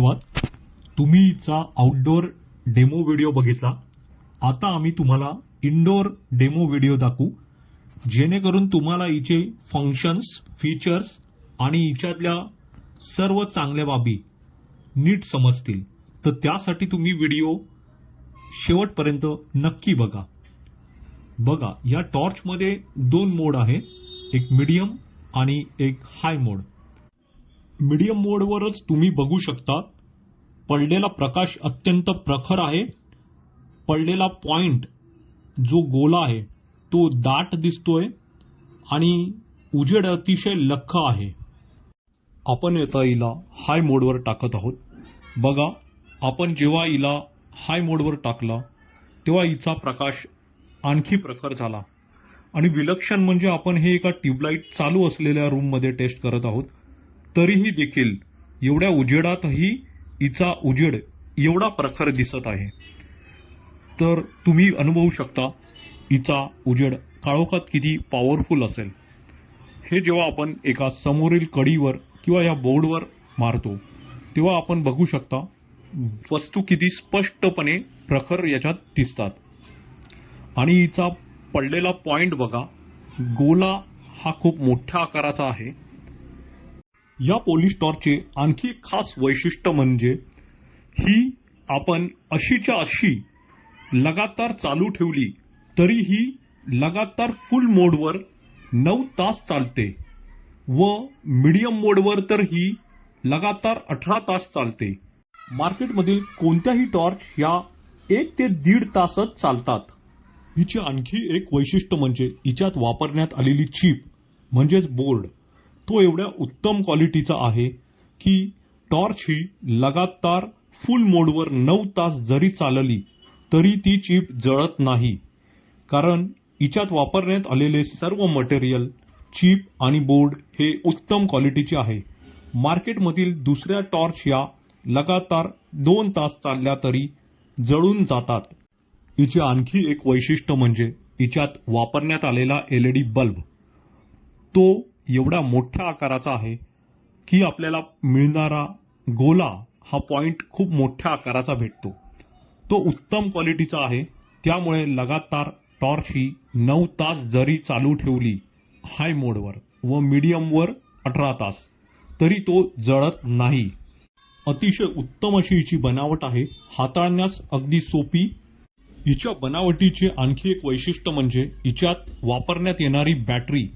धन्यवाद. तुम्ही हिचा आउटडोर डेमो व्हिडिओ बघितला. आता आम्ही तुम्हाला इनडोर डेमो व्हिडिओ दाखवू, जेणेकरून तुम्हाला हिचे फंक्शन्स, फीचर्स आणि हिच्यातल्या सर्व चांगल्या बाबी नीट समजतील. तर त्यासाठी तुम्ही व्हिडिओ शेवटपर्यंत नक्की बघा. या टॉर्चमध्ये 2 मोड आहे, एक मीडियम आणि एक हाय मोड. मीडियम मोडवरच तुम्ही बघू शकता पडलेला प्रकाश अत्यंत प्रखर आहे. पडलेला पॉइंट जो गोला आहे तो दाट दिसतोय आणि उजेड अतिशय लख्ख आहे. आपण आता हिला हाय मोडवर टाकत आहोत. बघा, आपण जेव्हा हिला हाय मोडवर टाकला तेव्हा हिचा प्रकाश आणखी प्रखर झाला. आणि विलक्षण म्हणजे आपण हे एका ट्यूबलाईट चालू असलेल्या रूममध्ये टेस्ट करत आहोत, तरीही देखील एवढ्या उजेडातही हिचा उजेड एवढा प्रखर दिसत आहे. तर तुम्ही अनुभवू शकता हिचा उजेड काळोखात किती पॉवरफुल असेल. हे जेव्हा आपण एका समोरील कडीवर किंवा या बोर्डवर मारतो तेव्हा आपण बघू शकता वस्तू किती स्पष्टपणे प्रखर याच्यात दिसतात. आणि हिचा पडलेला पॉइंट बघा, गोला हा खूप मोठ्या आकाराचा आहे. या पोलीस टॉर्चचे आणखी खास वैशिष्ट्य म्हणजे ही आपण अशीच्या अशी लगातार चालू ठेवली तरीही लगातार फुल मोडवर 9 तास चालते व मीडियम मोडवर तर ही लगातार 18 तास चालते. मार्केटमधील कोणत्याही टॉर्च या 1 ते 1.5 तासच चालतात. हिचे आणखी एक वैशिष्ट्य म्हणजे हिच्यात वापरण्यात आलेली चिप म्हणजेच बोर्ड, तो एवढ्या उत्तम क्वालिटीचा आहे की टॉर्च ही लगातार फुल मोडवर 9 तास जरी चालली तरी ती चिप जळत नाही. कारण हिच्यात वापरण्यात आलेले सर्व मटेरियल, चिप आणि बोर्ड हे उत्तम क्वालिटीचे आहे. मार्केटमधील दुसऱ्या टॉर्च या लगातार 2 तास चालल्या तरी जळून जातात. हिचे आणखी एक वैशिष्ट्य म्हणजे हिच्यात वापरण्यात आलेला LED बल्ब, तो एवढ्या मोठ्या आकाराचा आहे की आपल्याला मिळणारा गोला हा पॉइंट खूप मोठ्या आकाराचा भेटतो. तो उत्तम क्वालिटीचा आहे. त्यामुळे लगातार टॉर्च ही 9 तास जरी चालू ठेवली हाय मोडवर व मीडियमवर 18 तास तरी तो जळत नाही. अतिशय उत्तम अशी हिची बनावट आहे, हाताळण्यास अगदी सोपी. हिच्या बनावटीचे आणखी एक वैशिष्ट्य म्हणजे हिच्यात वापरण्यात येणारी बॅटरी,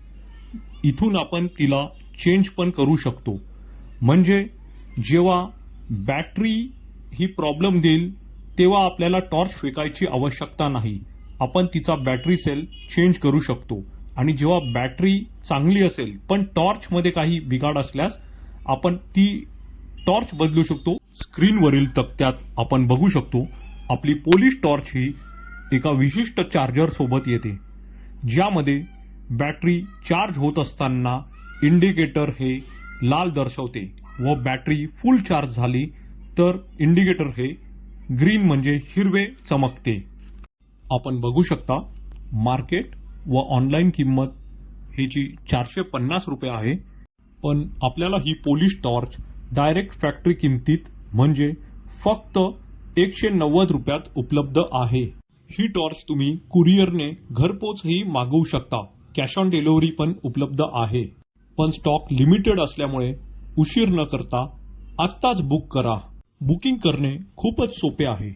इथून आपण तिला चेंज पण करू शकतो. म्हणजे जेव्हा बॅटरी ही प्रॉब्लेम देईल तेव्हा आपल्याला टॉर्च फेकायची आवश्यकता नाही. आपण तिचा बॅटरी सेल चेंज करू शकतो. आणि जेव्हा बॅटरी चांगली असेल पण टॉर्चमध्ये काही बिघाड असल्यास आपण ती टॉर्च बदलू शकतो. स्क्रीनवरील तक्त्यात आपण बघू शकतो आपली पोलीस टॉर्च ही एका विशिष्ट चार्जर सोबत येते, ज्यामध्ये बॅटरी चार्ज होत असताना इंडिकेटर हे लाल दर्शवते व बॅटरी फुल चार्ज झाली तर इंडिकेटर हे ग्रीन म्हणजे हिरवे चमकते. आपण बघू शकता मार्केट व ऑनलाईन किंमत ह्याची 450 रुपये आहे. पण आपल्याला ही पोलीस टॉर्च डायरेक्ट फॅक्टरी किमतीत म्हणजे फक्त 190 रुपयात उपलब्ध आहे. ही टॉर्च तुम्ही कुरिअरने घरपोचही मागवू शकता. कॅश ऑन डिलिव्हरी पण उपलब्ध आहे. पण स्टॉक लिमिटेड असल्यामुळे उशीर न करता आत्ताच बुक करा. बुकिंग करणे खूपच सोपे आहे.